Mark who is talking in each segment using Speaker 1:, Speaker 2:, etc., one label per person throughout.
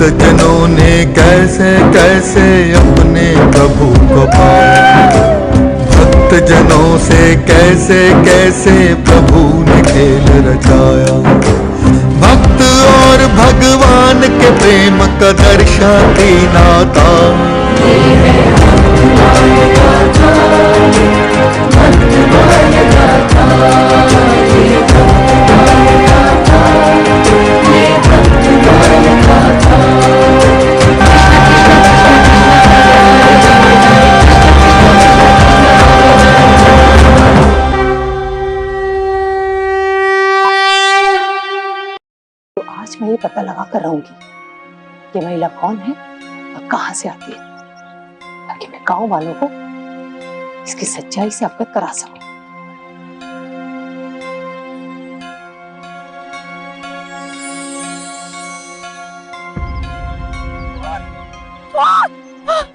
Speaker 1: भक्त जनों ने कैसे कैसे अपने प्रभु को पाया, भक्त जनों से कैसे कैसे प्रभु ने खेल रचाया। भक्त और भगवान के प्रेम का दर्शाती नाता,
Speaker 2: तो आज मैं ये पता लगा कर रहूंगी कि महिला कौन है और कहां से आती है, ताकि मैं गांव वालों को इसकी सच्चाई से अवगत करा सकूं।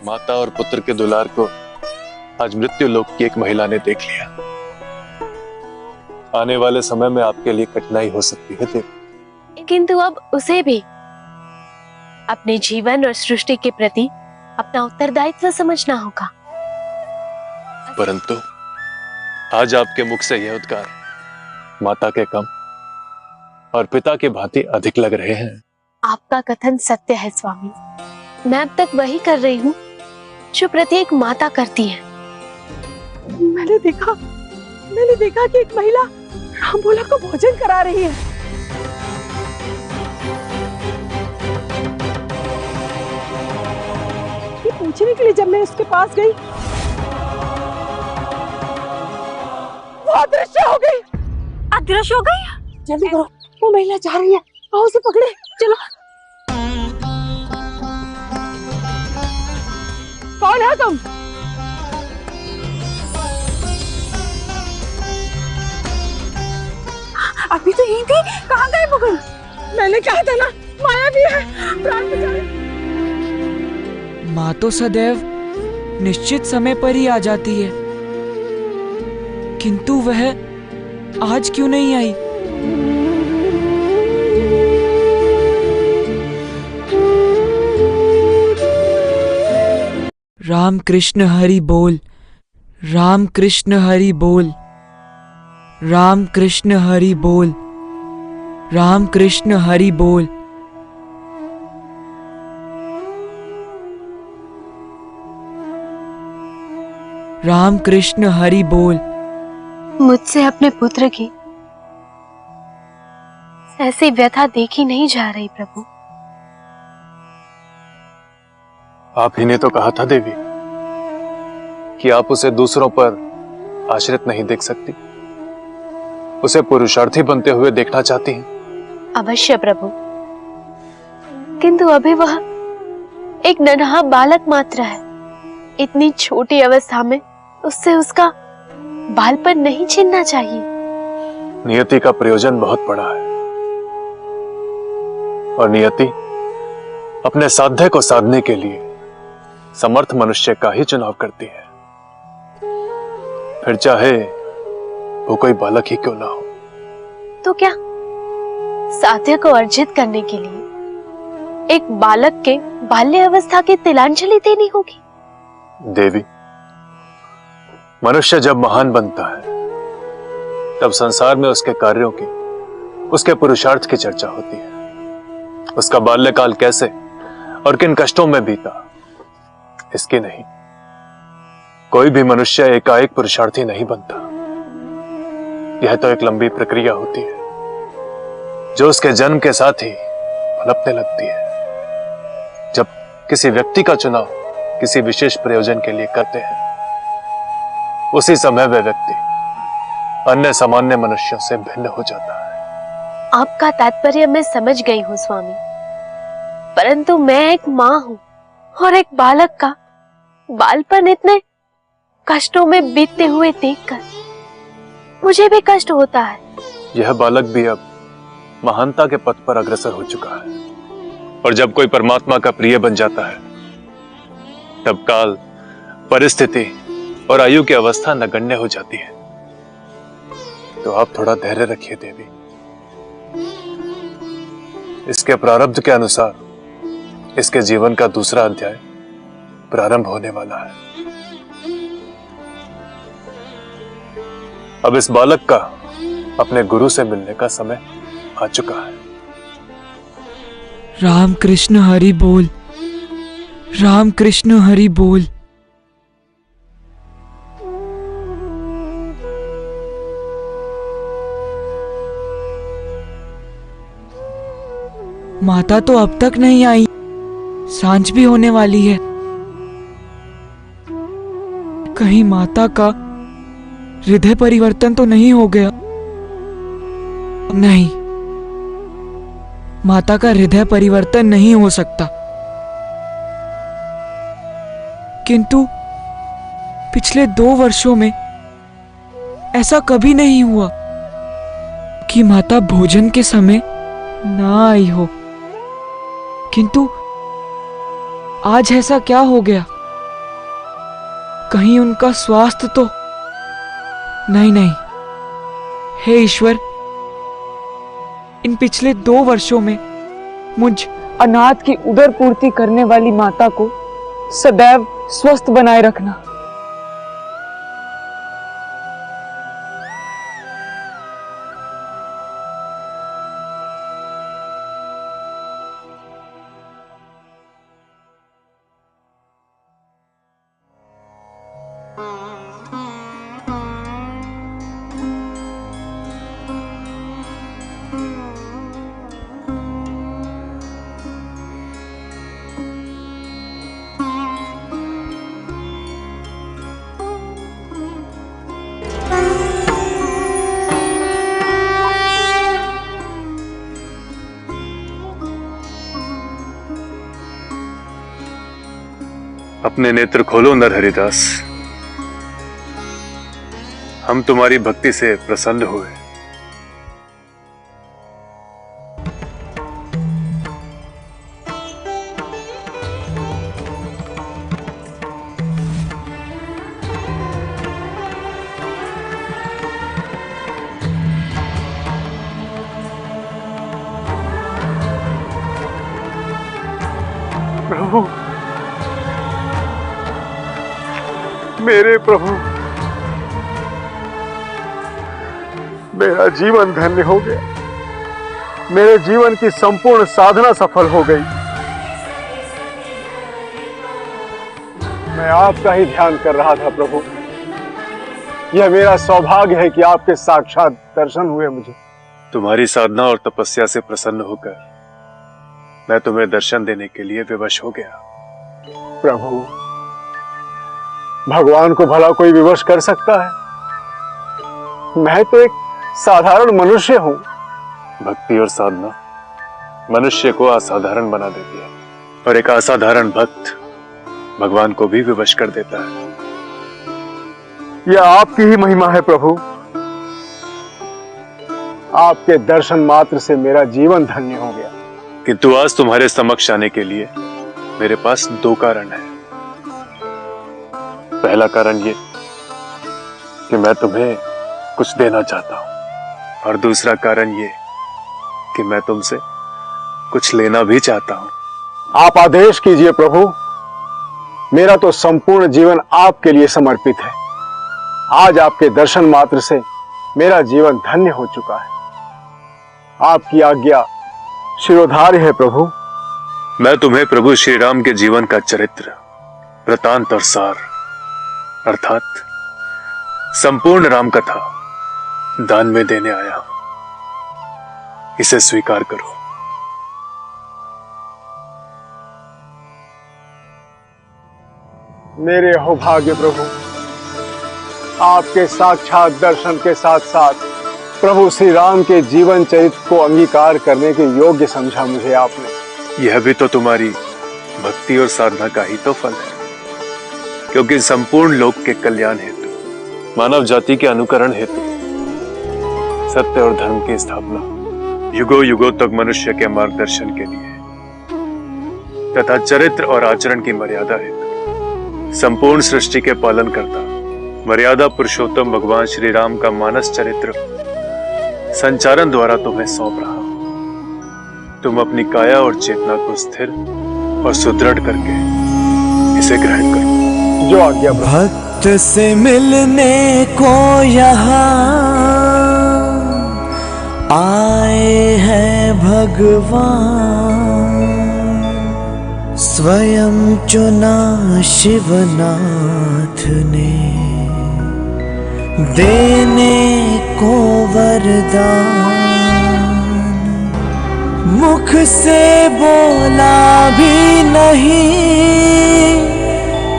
Speaker 3: माता और पुत्र के दुलार को आज मृत्यु लोक की एक महिला ने देख लिया। आने वाले समय में आपके लिए कठिनाई हो सकती है देवी,
Speaker 4: किंतु अब उसे भी अपने जीवन और सृष्टि के प्रति अपना उत्तरदायित्व समझना होगा।
Speaker 3: परंतु आज आपके मुख से यह उद्गार माता के कम और पिता के भांति अधिक लग रहे हैं।
Speaker 4: आपका कथन सत्य है स्वामी। मैं अब तक वही कर रही हूँ जो प्रत्येक माता करती है।
Speaker 2: मैंने देखा कि एक महिला राम भोला को भोजन करा रही है। ये पूछने के लिए जब मैं उसके पास गई, वो अदृश्य हो गई।
Speaker 4: अदृश्य हो गई?
Speaker 2: जल्दी करो, वो महिला जा रही है, आओ उसे पकड़े। चलो। कौन है तुम? अभी तो यही थी, कहाँ गए मुगल? मैंने कहा था ना, माया भी है, प्राण बचाए।
Speaker 5: माँ तो सदैव निश्चित समय पर ही आ जाती है, किंतु वह आज क्यों नहीं आई? राम कृष्ण हरि बोल, राम कृष्ण हरि बोल, राम कृष्ण हरि बोल, राम कृष्ण हरि बोल। राम कृष्ण हरि बोल।
Speaker 4: मुझसे अपने पुत्र की ऐसी व्यथा देखी नहीं जा रही प्रभु।
Speaker 3: आप ही ने तो कहा था देवी कि आप उसे दूसरों पर आश्रित नहीं देख सकती, उसे पुरुषार्थी बनते हुए देखना चाहती हैं।
Speaker 4: अवश्य प्रभु, किंतु अभी वह एक नन्हा बालक मात्र है। इतनी छोटी अवस्था में उससे उसका बालपन नहीं छीनना चाहिए।
Speaker 3: नियति का प्रयोजन बहुत बड़ा है और नियति अपने साध्य को साधने के लिए समर्थ मनुष्य का ही चुनाव करती है, फिर चाहे वो कोई बालक ही क्यों ना हो।
Speaker 4: तो क्या साध्य को अर्जित करने के लिए एक बालक के बाल्य अवस्था की तिलांजलि देनी होगी?
Speaker 3: देवी, मनुष्य जब महान बनता है तब संसार में उसके कार्यों की, उसके पुरुषार्थ की चर्चा होती है। उसका बाल्यकाल कैसे और किन कष्टों में बीता, इसकी नहीं। कोई भी मनुष्य एकाएक पुरुषार्थी नहीं बनता। यह तो एक लंबी प्रक्रिया होती है जो उसके जन्म के साथ ही पनपने लगती है। जब किसी व्यक्ति का चुनाव किसी विशेष प्रयोजन के लिए करते हैं, उसी समय वह व्यक्ति अन्य सामान्य मनुष्यों से भिन्न हो जाता है।
Speaker 4: आपका तात्पर्य मैं समझ गई हूँ स्वामी, परंतु मैं एक माँ हूँ और एक बालक का बालपन इतने कष्टों में बीतते हुए देखकर मुझे भी कष्ट होता है।
Speaker 3: यह बालक भी अब महानता के पथ पर अग्रसर हो चुका है, और जब कोई परमात्मा का प्रिय बन जाता है तब काल, परिस्थिति और आयु की अवस्था नगण्य हो जाती है। तो आप थोड़ा धैर्य रखिए देवी। इसके प्रारब्ध के अनुसार इसके जीवन का दूसरा अध्याय प्रारंभ होने वाला है। अब इस बालक का अपने गुरु से मिलने का समय आ चुका है।
Speaker 5: राम कृष्ण हरि बोल, राम कृष्ण हरि बोल। माता तो अब तक नहीं आई, सांझ भी होने वाली है। कहीं माता का हृदय परिवर्तन तो नहीं हो गया? नहीं, माता का हृदय परिवर्तन नहीं हो सकता। किंतु पिछले 2 वर्षों में ऐसा कभी नहीं हुआ कि माता भोजन के समय ना आई हो। किंतु आज ऐसा क्या हो गया? कहीं उनका स्वास्थ्य तो नहीं। हे ईश्वर, इन पिछले 2 वर्षों में मुझ अनाथ की उदर पूर्ति करने वाली माता को सदैव स्वस्थ बनाए रखना।
Speaker 3: अपने नेत्र खोलो नरहरिदास, हम तुम्हारी भक्ति से प्रसन्न हुए।
Speaker 6: प्रभु, मेरे प्रभु, मेरा जीवन धन्य हो गया। मेरे जीवन की संपूर्ण साधना सफल हो गई। मैं आपका ही ध्यान कर रहा था प्रभु। यह मेरा सौभाग्य है कि आपके साक्षात दर्शन हुए मुझे।
Speaker 3: तुम्हारी साधना और तपस्या से प्रसन्न होकर मैं तुम्हें दर्शन देने के लिए विवश हो गया।
Speaker 6: प्रभु, भगवान को भला कोई विवश कर सकता है? मैं तो एक साधारण मनुष्य हूं।
Speaker 3: भक्ति और साधना मनुष्य को असाधारण बना देती है, और एक असाधारण भक्त भगवान को भी विवश कर देता है।
Speaker 6: यह आपकी ही महिमा है प्रभु। आपके दर्शन मात्र से मेरा जीवन धन्य हो गया।
Speaker 3: किंतु आज तुम्हारे समक्ष आने के लिए मेरे पास 2 कारण है। पहला कारण ये कि मैं तुम्हें कुछ देना चाहता हूं, और दूसरा कारण ये कि मैं तुमसे कुछ लेना भी चाहता हूं।
Speaker 6: आप आदेश कीजिए प्रभु। मेरा तो संपूर्ण जीवन आपके लिए समर्पित है। आज आपके दर्शन मात्र से मेरा जीवन धन्य हो चुका है। आपकी आज्ञा शिरोधार्य है प्रभु।
Speaker 3: मैं तुम्हें प्रभु श्री राम के जीवन का चरित्र, वृतांत और सार अर्थात संपूर्ण राम कथा दान में देने आया हूं। इसे स्वीकार करो।
Speaker 6: मेरे हो भाग्य प्रभु। आपके साक्षात दर्शन के साथ साथ प्रभु श्री राम के जीवन चरित्र को अंगीकार करने के योग्य समझा मुझे आपने।
Speaker 3: यह भी तो तुम्हारी भक्ति और साधना का ही तो फल है, क्योंकि संपूर्ण लोक के कल्याण हेतु, मानव जाति के अनुकरण हेतु, सत्य और धर्म की स्थापना, युगों युगों तक मनुष्य के मार्गदर्शन के लिए तथा चरित्र और आचरण की मर्यादा हेतु संपूर्ण सृष्टि के पालन करता मर्यादा पुरुषोत्तम भगवान श्री राम का मानस चरित्र संचारण द्वारा तुम्हें सौंप रहा। तुम अपनी काया और चेतना को स्थिर और सुदृढ़ करके इसे ग्रहण करो।
Speaker 6: जो आज्ञा प्रभु।
Speaker 7: भक्त से मिलने को यहाँ आए हैं भगवान, स्वयं चुना शिवनाथ ने देने को वरदान। मुख से बोला भी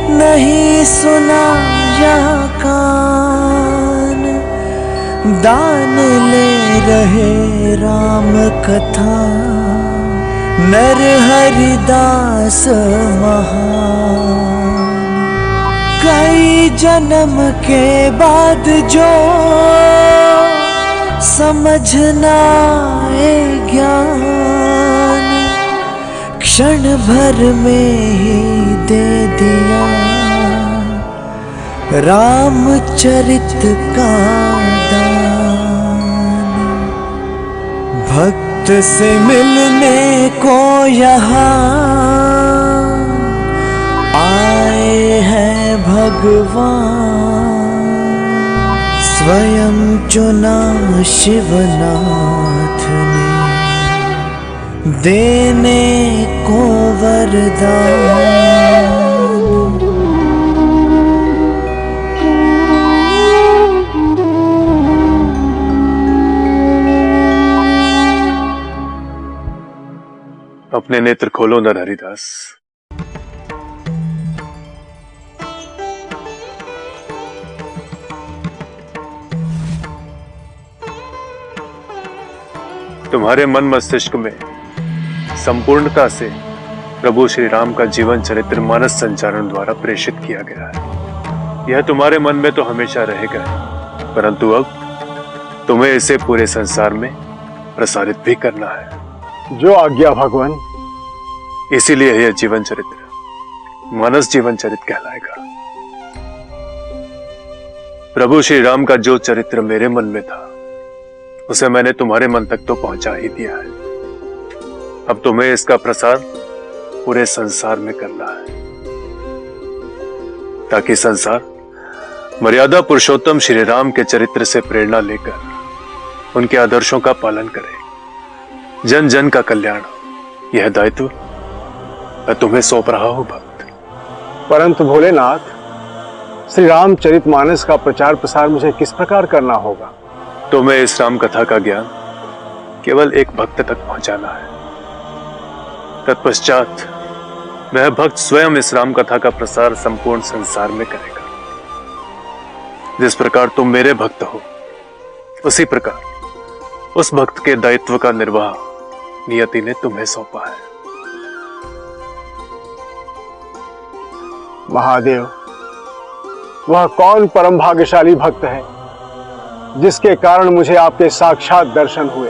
Speaker 7: नहीं सुना यह कान, दान ले रहे राम कथा नर हरिदास महान। कई जन्म के बाद जो समझना ए ज्ञान, क्षण भर में ही दे दिया रामचरित का दान। भक्त से मिलने को यहाँ आए हैं भगवान, स्वयं चुना शिवनाथ ने देने को वरदान।
Speaker 3: अपने नेत्र खोलो नर हरिदास। तुम्हारे मन मस्तिष्क में संपूर्णता से प्रभु श्री राम का जीवन चरित्र मानस संचारण द्वारा प्रेषित किया गया है। यह तुम्हारे मन में तो हमेशा रहेगा, परंतु अब तुम्हें इसे पूरे संसार में प्रसारित भी करना है।
Speaker 6: जो आज्ञा भगवान।
Speaker 3: इसीलिए यह जीवन चरित्र मानस जीवन चरित्र कहलाएगा। प्रभु श्री राम का जो चरित्र मेरे मन में था उसे मैंने तुम्हारे मन तक तो पहुंचा ही दिया है। अब तुम्हें इसका प्रसार पूरे संसार में करना है, ताकि संसार मर्यादा पुरुषोत्तम श्री राम के चरित्र से प्रेरणा लेकर उनके आदर्शों का पालन करे, जन जन का कल्याण हो। यह दायित्व मैं तुम्हें सौंप रहा हूं भक्त।
Speaker 6: परंतु भोलेनाथ, श्री रामचरितमानस का प्रचार प्रसार मुझे किस प्रकार करना होगा?
Speaker 3: तुम्हें इस राम कथा का ज्ञान केवल एक भक्त तक पहुंचाना है। तत्पश्चात वह भक्त स्वयं इस राम कथा का प्रसार संपूर्ण संसार में करेगा। जिस प्रकार तुम मेरे भक्त हो, उसी प्रकार उस भक्त के दायित्व का निर्वाह नियति ने तुम्हें सौंपा है।
Speaker 6: महादेव, वह कौन परम भाग्यशाली भक्त है जिसके कारण मुझे आपके साक्षात दर्शन हुए?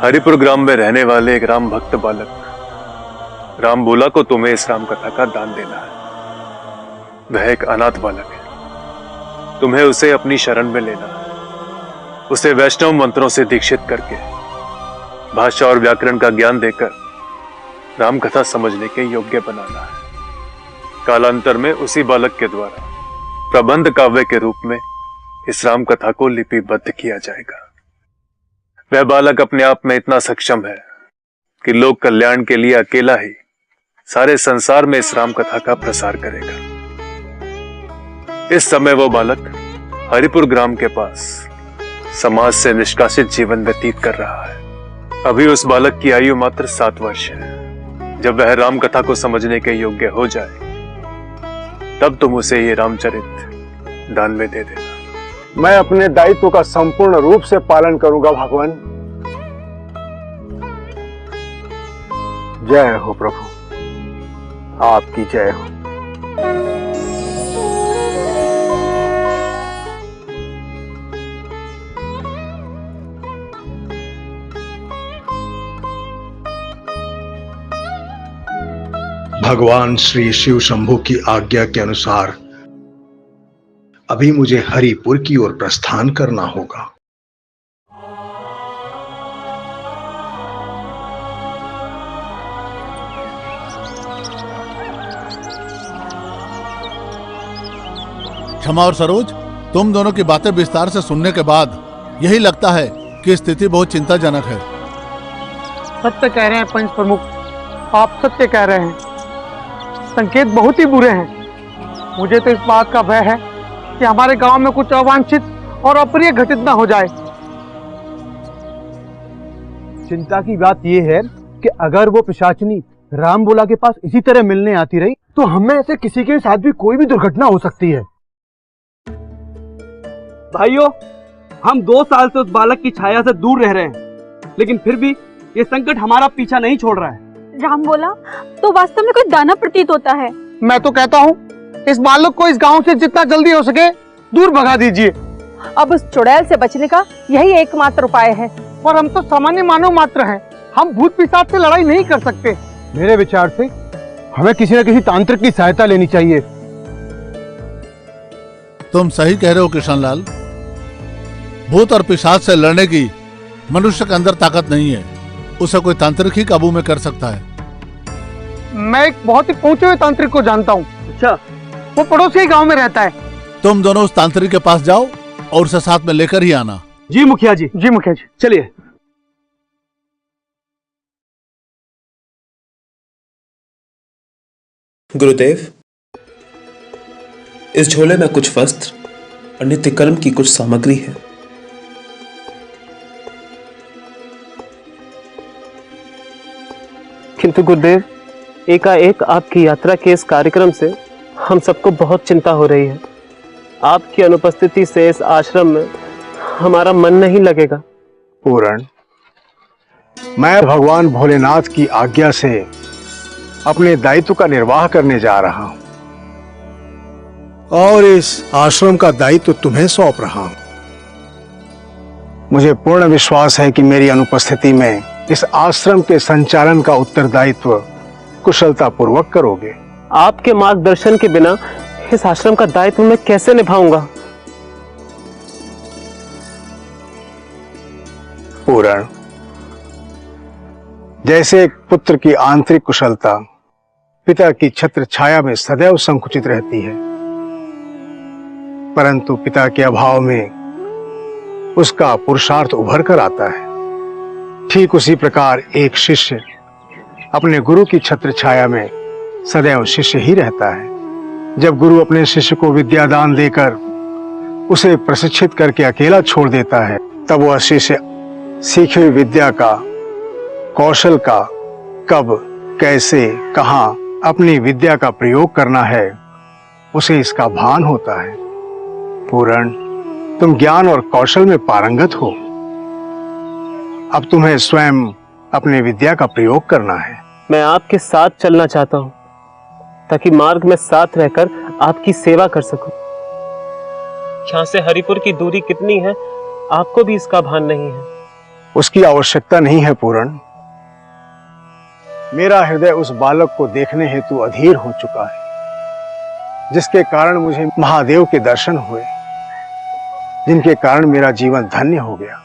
Speaker 3: हरिपुर ग्राम में रहने वाले एक राम भक्त बालक राम बोला को तुम्हें इस राम कथा का दान देना है। वह एक अनाथ बालक है, तुम्हें उसे अपनी शरण में लेना है। उसे वैष्णव मंत्रों से दीक्षित करके भाषा और व्याकरण का ज्ञान देकर राम कथा समझने के योग्य बनाना है। कालांतर में उसी बालक के द्वारा प्रबंध काव्य के रूप में इस राम कथा को लिपिबद्ध किया जाएगा। वह बालक अपने आप में इतना सक्षम है कि लोक कल्याण के लिए अकेला ही सारे संसार में इस राम कथा का प्रसार करेगा। इस समय वो बालक हरिपुर ग्राम के पास समाज से निष्कासित जीवन व्यतीत कर रहा है। अभी उस बालक की आयु मात्र 7 वर्ष है। जब वह राम कथा को समझने के योग्य हो जाए, तब तुम उसे ये रामचरित दान में दे देना।
Speaker 6: मैं अपने दायित्व का संपूर्ण रूप से पालन करूंगा भगवान। जय हो प्रभु, आपकी जय हो।
Speaker 8: भगवान श्री शिव शंभु की आज्ञा के अनुसार अभी मुझे हरिपुर की ओर प्रस्थान करना होगा।
Speaker 9: क्षमा और सरोज, तुम दोनों की बातें विस्तार से सुनने के बाद यही लगता है कि स्थिति बहुत चिंताजनक है।
Speaker 10: सत्य कह रहे हैं पंच प्रमुख, आप सत्य कह रहे हैं। संकेत बहुत ही बुरे हैं। मुझे तो इस बात का भय है कि हमारे गांव में कुछ अवांछित और अप्रिय घटित न हो जाए।
Speaker 6: चिंता की बात यह है कि अगर वो पिशाचिनी राम बोला के पास इसी तरह मिलने आती रही तो हमें ऐसे किसी के साथ भी कोई भी दुर्घटना हो सकती है।
Speaker 10: भाइयों, हम 2 साल से उस बालक की छाया से दूर रह रहे हैं, लेकिन फिर भी ये संकट हमारा पीछा नहीं छोड़ रहा है।
Speaker 11: राम बोला तो वास्तव में कोई दानव प्रतीत होता है।
Speaker 10: मैं तो कहता हूँ इस बालक को इस गांव से जितना जल्दी हो सके दूर भगा दीजिए।
Speaker 2: अब उस चुड़ैल से बचने का यही एकमात्र उपाय है।
Speaker 10: और हम तो सामान्य मानव मात्र हैं, हम भूत पिशाच से लड़ाई नहीं कर सकते।
Speaker 6: मेरे विचार से हमें किसी न किसी तांत्रिक की सहायता लेनी चाहिए।
Speaker 9: तुम सही कह रहे हो किशनलाल। भूत और पिशाच से लड़ने की मनुष्य के अंदर ताकत नहीं है, उसे कोई तांत्रिक ही काबू में कर सकता है।
Speaker 10: मैं एक बहुत ही पहुंचे हुए तांत्रिक को जानता हूँ। अच्छा, वो पड़ोसी गांव में रहता है।
Speaker 9: तुम दोनों उस तांत्रिक के पास जाओ और उसे साथ में लेकर ही आना।
Speaker 6: जी मुखिया जी।
Speaker 10: जी मुखिया जी,
Speaker 6: चलिए।
Speaker 12: गुरुदेव, इस झोले में कुछ वस्त्र और नित्य कर्म की कुछ सामग्री है।
Speaker 13: किंतु गुरुदेव, एकाएक आपकी यात्रा के इस कार्यक्रम से हम सबको बहुत चिंता हो रही है। आपकी अनुपस्थिति से इस आश्रम में हमारा मन नहीं लगेगा।
Speaker 6: पूर्ण, मैं भगवान भोलेनाथ की आज्ञा से अपने दायित्व का निर्वाह करने जा रहा हूं और इस आश्रम का दायित्व तुम्हें सौंप रहा हूं। मुझे पूर्ण विश्वास है कि मेरी अनुपस्थिति में इस आश्रम के संचालन का उत्तरदायित्व कुशलता पूर्वक करोगे।
Speaker 13: आपके मार्गदर्शन के बिना इस आश्रम का दायित्व मैं कैसे निभाऊंगा?
Speaker 6: पूर्ण, जैसे एक पुत्र की आंतरिक कुशलता पिता की छत्र छाया में सदैव संकुचित रहती है, परंतु पिता के अभाव में उसका पुरुषार्थ उभर कर आता है, ठीक उसी प्रकार एक शिष्य अपने गुरु की छत्र छाया में सदैव शिष्य ही रहता है। जब गुरु अपने शिष्य को विद्यादान देकर उसे प्रशिक्षित करके अकेला छोड़ देता है, तब वह शिष्य सीखी हुई विद्या का, कौशल का कब, कैसे, कहां अपनी विद्या का प्रयोग करना है, उसे इसका भान होता है। पूर्ण, तुम ज्ञान और कौशल में पारंगत हो। अब तुम्हें स्वयं अपने विद्या का प्रयोग करना है।
Speaker 13: मैं आपके साथ चलना चाहता हूं ताकि मार्ग में साथ रहकर आपकी सेवा कर सकूं। यहां से हरिपुर की दूरी कितनी है, आपको भी इसका भान नहीं है।
Speaker 6: उसकी आवश्यकता नहीं है पूर्ण। मेरा हृदय उस बालक को देखने हेतु अधीर हो चुका है, जिसके कारण मुझे महादेव के दर्शन हुए, जिनके कारण मेरा जीवन धन्य हो गया।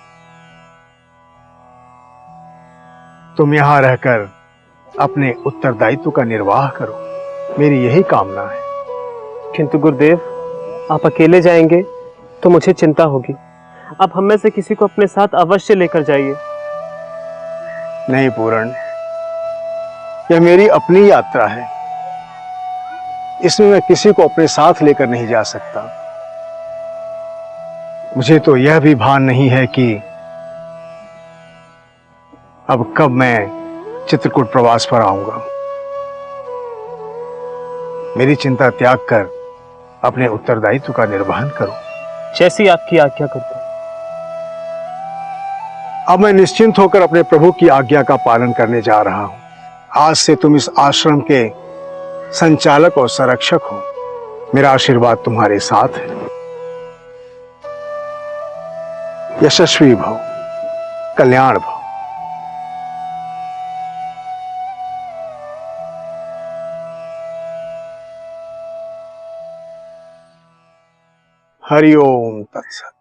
Speaker 6: तुम यहां रहकर अपने उत्तरदायित्व का निर्वाह करो, मेरी यही कामना है।
Speaker 13: किंतु गुरुदेव, आप अकेले जाएंगे तो मुझे चिंता होगी। आप हम में से किसी को अपने साथ अवश्य लेकर जाइए।
Speaker 6: नहीं पूर्ण, यह मेरी अपनी यात्रा है, इसमें मैं किसी को अपने साथ लेकर नहीं जा सकता। मुझे तो यह भी भान नहीं है कि अब कब मैं चित्रकूट प्रवास पर आऊंगा। मेरी चिंता त्याग कर अपने उत्तरदायित्व का निर्वहन करो।
Speaker 13: जैसी आपकी आज्ञा करता हूं।
Speaker 6: अब मैं निश्चिंत होकर अपने प्रभु की आज्ञा का पालन करने जा रहा हूं। आज से तुम इस आश्रम के संचालक और संरक्षक हो। मेरा आशीर्वाद तुम्हारे साथ है। यशस्वी भव, कल्याण भव। हरि ओम तत्सत।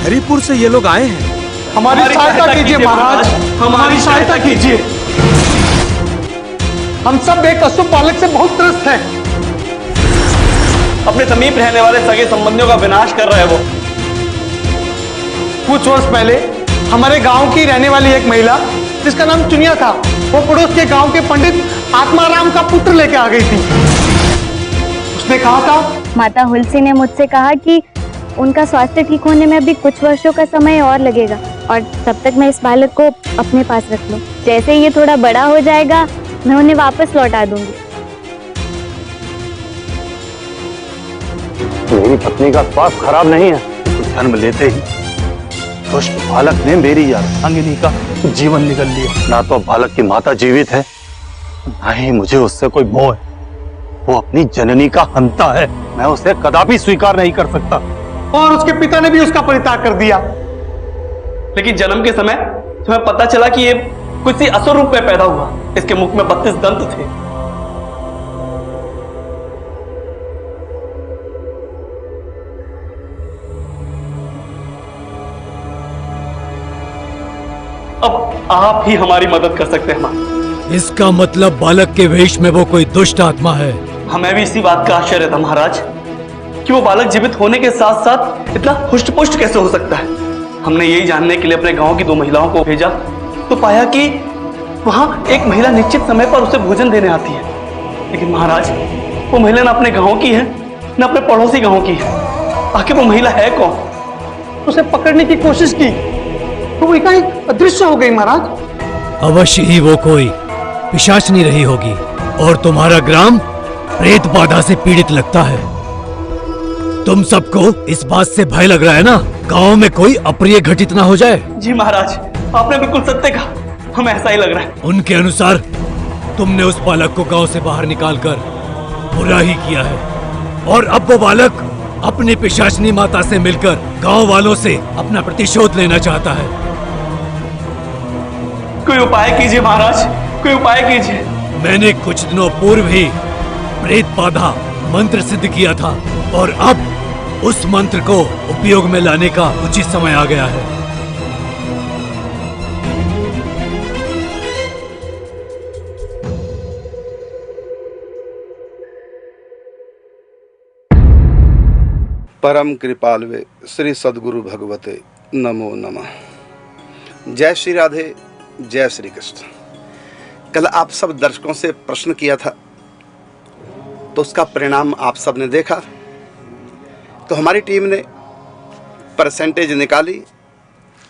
Speaker 14: हरिपुर से ये लोग आए हैं।
Speaker 10: हमारी सहायता कीजिए महाराज, हमारी सहायता कीजिए। हम सब एक अशुभ बालक से बहुत त्रस्त हैं।
Speaker 15: अपने समीप रहने वाले सगे संबंधियों का विनाश कर रहे हैं वो।
Speaker 10: कुछ वर्ष पहले हमारे गांव की रहने वाली एक महिला जिसका नाम चुनिया था, वो पड़ोस के गांव के पंडित आत्माराम का पुत्र लेके आ गई थी। उसने कहा था,
Speaker 16: माता हुलसी ने मुझसे कहा कि उनका स्वास्थ्य ठीक होने में अभी कुछ वर्षों का समय और लगेगा और तब तक मैं इस बालक को अपने पास रख लूं। जैसे ये थोड़ा बड़ा हो जाएगा मैं उन्हें वापस लौटा दूंगी।
Speaker 6: मेरी पत्नी का स्वास्थ्य खराब नहीं है। जन्म लेते ही दुष्ट बालक ने मेरी अर्धांगिनी का जीवन निगल लिया। ना तो बालक की माता जीवित है, ना ही मुझे उससे कोई मोह है। वो अपनी जननी का हंता है, मैं उसे कदापि स्वीकार नहीं कर सकता।
Speaker 10: और उसके पिता ने भी उसका परित्याग कर दिया।
Speaker 15: लेकिन जन्म के समय तुम्हें पता चला कि ये किसी असुर रूप में पैदा हुआ। इसके मुख में 32 दंत थे। अब आप ही हमारी मदद कर सकते हैं मां।
Speaker 14: इसका मतलब बालक के वेश में वो कोई दुष्ट आत्मा है।
Speaker 15: हमें भी इसी बात का आश्चर्य था महाराज कि वो बालक जीवित होने के साथ साथ इतना हुष्ट पुष्ट कैसे हो सकता है। हमने यही जानने के लिए अपने गांव की 2 महिलाओं को भेजा तो पाया कि वहां एक महिला निश्चित समय पर उसे भोजन देने आती है। लेकिन महाराज वो महिला न अपने गांव की है न अपने पड़ोसी गांव की है। आखिर वो महिला है कौन?
Speaker 10: उसे पकड़ने की कोशिश की तो वो एकाएक अदृश्य हो गई महाराज।
Speaker 14: अवश्य ही वो कोई पिशाचनी रही होगी और तुम्हारा ग्राम प्रेत बाधा से पीड़ित लगता है। तुम सबको इस बात से भय लग रहा है ना, गांव में कोई अप्रिय घटित ना हो जाए।
Speaker 15: जी महाराज, आपने बिल्कुल सत्य कहा, हमें ऐसा ही लग रहा है।
Speaker 14: उनके अनुसार तुमने उस बालक को गांव से बाहर निकालकर बुरा ही किया है और अब वो बालक अपनी पिशाचनी माता से मिलकर गांव वालों से अपना प्रतिशोध लेना चाहता है।
Speaker 15: कोई उपाय कीजिए महाराज, कोई उपाय कीजिए।
Speaker 14: मैंने कुछ दिनों पूर्व ही प्रेत बाधा मंत्र सिद्ध किया था और अब उस मंत्र को उपयोग में लाने का उचित समय आ गया है।
Speaker 17: परम कृपालवे श्री सद्गुरु भगवते नमो नमः। जय श्री राधे, जय श्री कृष्ण। कल आप सब दर्शकों से प्रश्न किया था तो उसका परिणाम आप सब ने देखा। तो हमारी टीम ने परसेंटेज निकाली,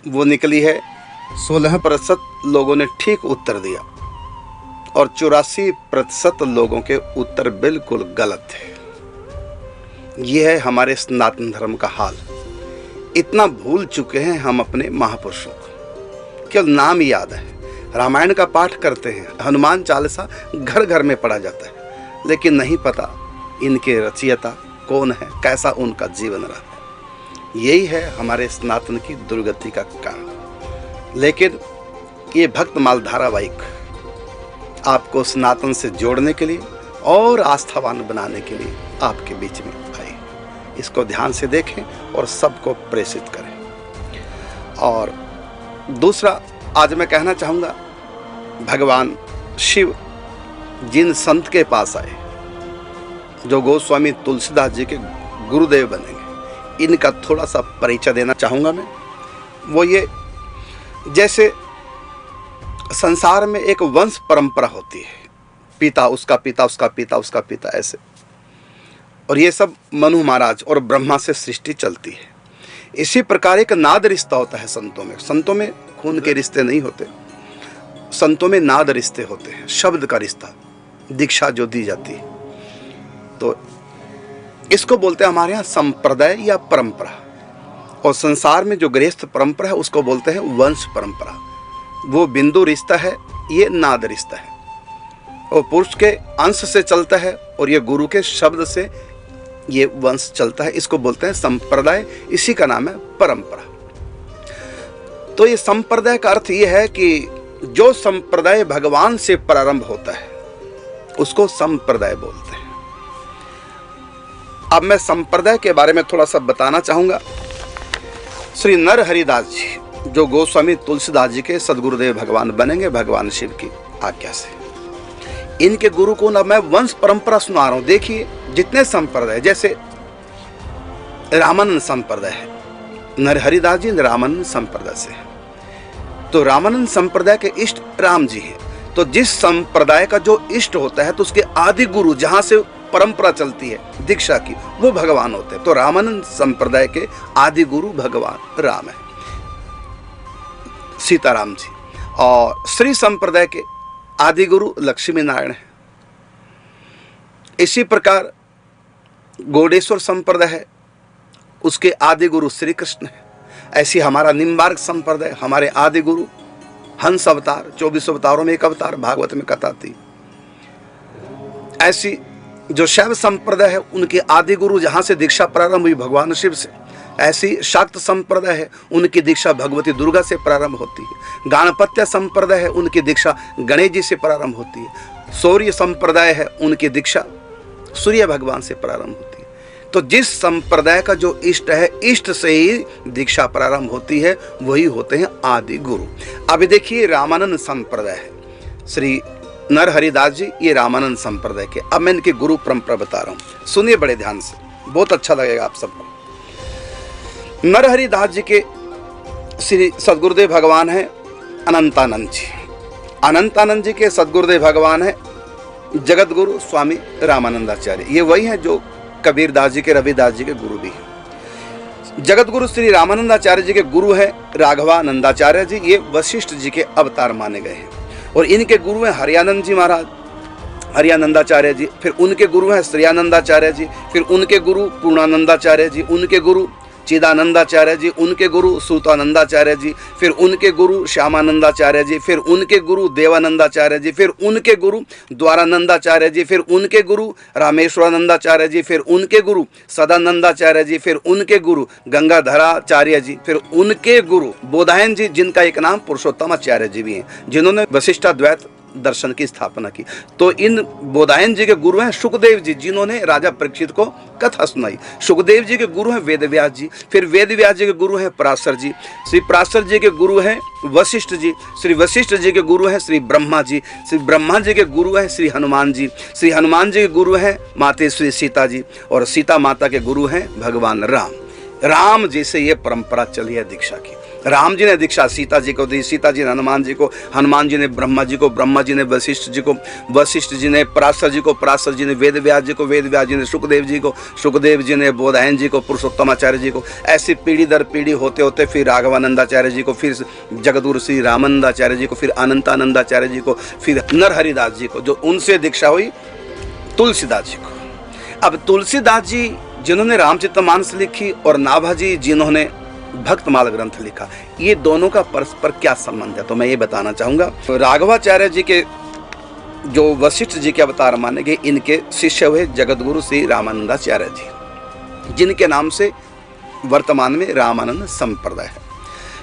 Speaker 17: वो निकली है 16% लोगों ने ठीक उत्तर दिया और 84% लोगों के उत्तर बिल्कुल गलत थे। यह है हमारे सनातन धर्म का हाल। इतना भूल चुके हैं हम अपने महापुरुषों को। केवल नाम याद है, रामायण का पाठ करते हैं, हनुमान चालीसा घर घर में पढ़ा जाता है, लेकिन नहीं पता इनके रचयिता कौन है, कैसा उनका जीवन रहा है। यही है हमारे सनातन की दुर्गति का कारण। लेकिन ये भक्तमाल धारावाहिक आपको सनातन से जोड़ने के लिए और आस्थावान बनाने के लिए आपके बीच में आए। इसको ध्यान से देखें और सबको प्रेषित करें। और दूसरा आज मैं कहना चाहूँगा, भगवान शिव जिन संत के पास आए जो गोस्वामी तुलसीदास जी के गुरुदेव बनेंगे, इनका थोड़ा सा परिचय देना चाहूँगा मैं। वो ये, जैसे संसार में एक वंश परंपरा होती है, पिता उसका पिता उसका पिता उसका पिता, ऐसे। और ये सब मनु महाराज और ब्रह्मा से सृष्टि चलती है। इसी प्रकार एक नाद रिश्ता होता है संतों में। संतों में खून के रिश्ते नहीं होते, संतों में नाद रिश्ते होते हैं, शब्द का रिश्ता, दीक्षा जो दी जाती है। तो इसको बोलते हैं हमारे यहाँ संप्रदाय या परंपरा। और संसार में जो गृहस्थ परंपरा है उसको बोलते हैं वंश परंपरा। वो बिंदु रिश्ता है, ये नाद रिश्ता है। और पुरुष के अंश से चलता है और ये गुरु के शब्द से ये वंश चलता है। इसको बोलते हैं संप्रदाय, इसी का नाम है परंपरा। तो ये संप्रदाय का अर्थ ये है कि जो संप्रदाय भगवान से प्रारंभ होता है उसको संप्रदाय बोलते हैं। अब मैं संप्रदाय के बारे में थोड़ा सा बताना चाहूंगा। श्री नर हरिदास जी जो गोस्वामी तुलसीदास जी के सदगुरुदेव भगवान बनेंगे भगवान शिव की आज्ञा से। इनके गुरु को ना मैं वंश परंपरा सुना रहा हूं। देखिए जितने संप्रदाय, जैसे रामानंद संप्रदाय है, नर हरिदास जी रामानंद संप्रदाय से है, तो रामानंद संप्रदाय के इष्ट राम जी हैं। तो जिस संप्रदाय का जो इष्ट होता है तो उसके आदि गुरु जहां से परंपरा चलती है दीक्षा की, वो भगवान होते हैं। तो रामानंद संप्रदाय के आदि गुरु भगवान राम है, सीताराम जी। और श्री संप्रदाय के आदि गुरु लक्ष्मी नारायण है। इसी प्रकार गौडेश्वर संप्रदाय है, उसके आदि गुरु श्री कृष्ण है। ऐसी हमारा निम्बार्क संप्रदाय, हमारे आदि गुरु हंस अवतार, 24 अवतारों में एक अवतार, भागवत में कथा थी। ऐसी जो शैव संप्रदाय है, उनके आदि गुरु जहां से दीक्षा प्रारंभ हुई भगवान शिव से। ऐसी शाक्त संप्रदाय है, उनकी दीक्षा भगवती दुर्गा से प्रारंभ होती है। गाणपत्य संप्रदाय है, उनकी दीक्षा गणेश जी से प्रारंभ होती है। सौर्य संप्रदाय है, उनकी दीक्षा सूर्य भगवान से प्रारंभ होती है। तो जिस संप्रदाय का जो इष्ट है, इष्ट से ही दीक्षा प्रारंभ होती है, वही होते हैं आदि गुरु। अभी देखिए रामानंद संप्रदाय है, श्री नर हरिदास जी, ये रामानंद संप्रदाय के। अब मैं इनके गुरु परंपरा बता रहा हूं, सुनिए बड़े ध्यान से, बहुत अच्छा लगेगा आप सबको। नर हरिदास जी के श्री सदगुरुदेव भगवान है अनंतानंद जी। अनंतानंद जी के सदगुरुदेव भगवान है जगत गुरु स्वामी रामानंदाचार्य। ये वही हैं जो कबीरदास जी के, रविदास जी के गुरु भी हैं। जगत गुरु श्री रामानंदाचार्य जी के गुरु है राघवानंदाचार्य जी, ये वशिष्ठ जी के अवतार माने गए हैं। और इनके गुरु हैं हरियानंद जी महाराज, हरियानंदाचार्य जी। फिर उनके गुरु हैं श्रेयानंदाचार्य जी। फिर उनके गुरु पूर्णानंदाचार्य जी। उनके गुरु चिदानंदाचार्य जी। उनके गुरु सूतानंदाचार्य जी। फिर उनके गुरु श्यामानंदाचार्य जी। फिर उनके गुरु देवानंदाचार्य जी। फिर उनके गुरु द्वारानंदाचार्य जी। फिर उनके गुरु रामेश्वरानंदाचार्य जी। फिर उनके गुरु सदानंदाचार्य जी। फिर उनके गुरु गंगाधराचार्य जी। फिर उनके गुरु बोधायन जी, जिनका एक नाम पुरुषोत्तमाचार्य जी भी हैं, जिन्होंने वशिष्ठाद्वैत दर्शन की स्थापना की। तो इन बोधायन जी के गुरु हैं सुखदेव जी, जिन्होंने राजा परीक्षित को कथा सुनाई। सुखदेव जी के गुरु हैं वेदव्यास जी। फिर वेदव्यास जी के गुरु हैं पराशर जी। श्री पराशर जी के गुरु हैं वशिष्ठ जी। श्री वशिष्ठ जी के गुरु हैं श्री ब्रह्मा जी। श्री ब्रह्मा जी के गुरु हैं श्री हनुमान जी। श्री हनुमान जी के गुरु हैं माते श्री सीता जी। और सीता माता के गुरु हैं भगवान राम। राम जी से ये परंपरा चली है दीक्षा की। राम जी ने दीक्षा सीता जी को दी, सीता जी ने हनुमान जी को, हनुमान जी ने ब्रह्मा जी को, ब्रह्मा जी ने वशिष्ठ जी को, वशिष्ठ जी ने पराशर जी को, पराशर जी ने वेदव्यास जी को, वेदव्यास जी ने सुखदेव जी को, सुखदेव जी ने बोधायन जी को, पुरुषोत्तमाचार्य जी को। ऐसी पीढ़ी दर पीढ़ी होते होते फिर राघवानंदाचार्य जी को, फिर जगतगुरु श्री रामानंदाचार्य जी को, फिर अनंतानंदाचार्य जी को, फिर नर हरिदास जी को, जो उनसे दीक्षा हुई तुलसीदास जी को। अब तुलसीदास जी जिन्होंने रामचरितमानस लिखी और नाभाजी जिन्होंने भक्तमाल ग्रंथ लिखा, ये दोनों का परस्पर क्या संबंध है, तो मैं ये बताना चाहूंगा। राघवाचार्य जी के जो वशिष्ठ जी के अवतार माने गए, इनके शिष्य हुए जगतगुरु श्री रामानंदाचार्य जी, जिनके नाम से वर्तमान में रामानंद संप्रदाय है।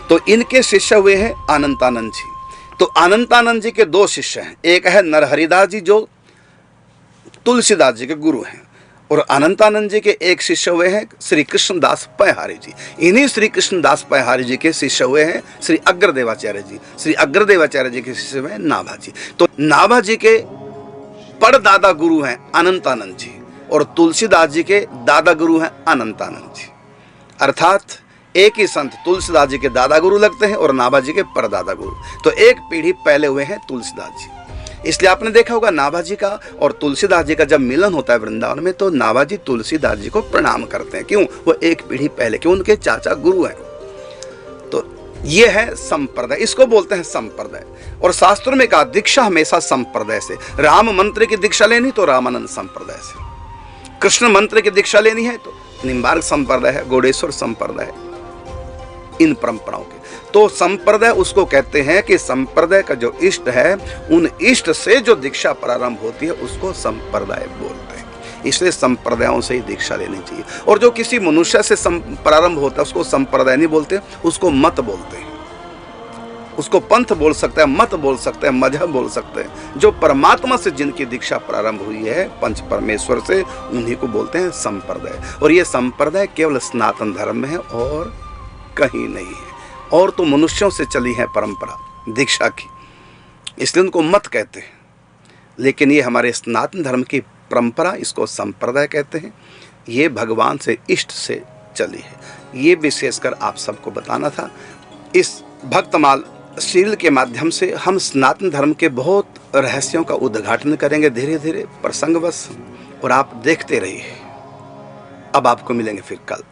Speaker 17: तो इनके शिष्य हुए हैं अनंतानंद जी। तो अनंतानंद जी के दो शिष्य हैं, एक है नर हरिदास जी जो तुलसीदास जी के गुरु हैं, और अनंतानंद जी के एक शिष्य हुए हैं श्री कृष्णदास पैहारी जी। इन्हीं श्री कृष्णदास पैहारी जी के शिष्य हुए हैं श्री अग्रदेवाचार्य जी। श्री अग्रदेवाचार्य जी के शिष्य हुए नाभा जी। तो नाभा जी के परदादा गुरु हैं अनंतानंद जी, और तुलसीदास जी के दादा गुरु हैं अनंतानंद जी। अर्थात एक ही संत तुलसीदास जी के दादा गुरु लगते हैं और नाभा जी के परदादा गुरु। तो एक पीढ़ी पहले हुए हैं तुलसीदास जी। इसलिए आपने देखा होगा नाभा जी का और तुलसीदास जी का जब मिलन होता है वृंदावन में, तो नाभा जी तुलसीदास जी को प्रणाम करते हैं। क्यों? वो एक पीढ़ी पहले, क्यों? उनके चाचा गुरु हैं। तो ये है संप्रदाय, इसको बोलते हैं संप्रदाय। और शास्त्रों में कहा दीक्षा हमेशा संप्रदाय से। राम मंत्र की दीक्षा लेनी तो रामानंद संप्रदाय से, कृष्ण मंत्र की दीक्षा लेनी है तो निम्बार्क संप्रदाय है, गौडेश्वर संप्रदाय है, इन परंपराओं के। तो संप्रदाय उसको कहते हैं कि संप्रदाय का जो इष्ट है, उन इष्ट से जो दीक्षा प्रारंभ होती है उसको संप्रदाय बोलते हैं। इसलिए संप्रदायों से ही दीक्षा लेनी चाहिए। और जो किसी मनुष्य से प्रारंभ होता है उसको संप्रदाय नहीं बोलते, उसको मत बोलते हैं। उसको पंथ बोल सकते हैं, मत बोल सकते हैं, मजहब बोल सकते हैं। जो परमात्मा से जिनकी दीक्षा प्रारंभ हुई है पंच परमेश्वर से, उन्हीं को बोलते हैं संप्रदाय। और ये संप्रदाय केवल सनातन धर्म में है और कहीं नहीं है। और तो मनुष्यों से चली है परंपरा दीक्षा की, इसलिए उनको मत कहते हैं, लेकिन ये हमारे सनातन धर्म की परंपरा, इसको संप्रदाय कहते हैं। ये भगवान से इष्ट से चली है। ये विशेषकर आप सबको बताना था। इस भक्तमाल सीरियल के माध्यम से हम सनातन धर्म के बहुत रहस्यों का उद्घाटन करेंगे धीरे धीरे प्रसंगवश, और आप देखते रहिए। अब आपको मिलेंगे फिर कल।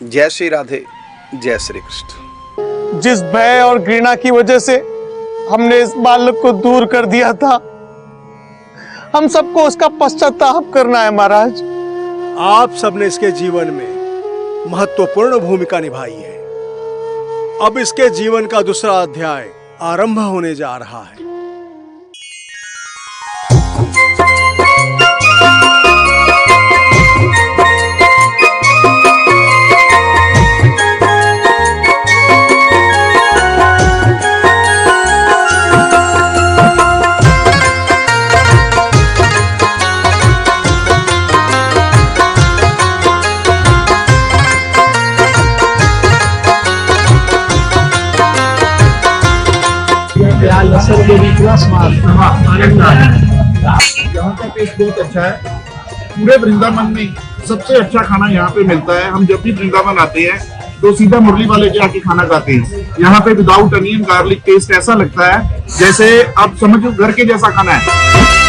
Speaker 17: जय श्री राधे, जय श्री कृष्ण।
Speaker 10: जिस भय और घृणा की वजह से हमने इस बालक को दूर कर दिया था, हम सबको उसका पश्चाताप करना है महाराज।
Speaker 6: आप सबने इसके जीवन में महत्वपूर्ण भूमिका निभाई है। अब इसके जीवन का दूसरा अध्याय आरंभ होने जा रहा है।
Speaker 18: यहाँ का टेस्ट बहुत अच्छा है। पूरे वृंदावन में सबसे अच्छा खाना यहाँ पे मिलता है। हम जब भी वृंदावन आते हैं तो सीधा मुरली वाले के आके खाना खाते हैं। यहाँ पे विदाउट अनियन गार्लिक टेस्ट ऐसा लगता है जैसे आप समझो घर के जैसा खाना है।